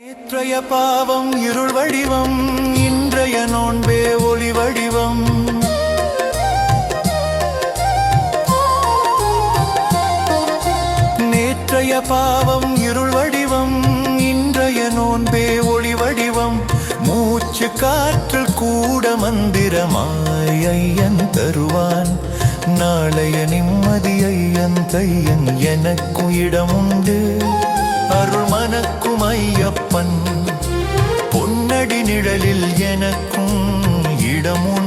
நேற்றைய பாவம் இருள் வடிவம், இன்றைய நோன்பே ஒளி வடிவம். நேற்றைய பாவம் இருள் வடிவம், இன்றைய நோன்பே ஒளி வடிவம். மூச்சு காற்றில் கூட மந்திரமாய் ஐயன் தருவான். நாளைய நிம்மதி ஐயன் கையன் எனக்கும் இடமுண்டு. அருள் மனக்கும் ஐயப்பன் பொன்னடி நிழலில் எனக்கும் இடமுண்டு.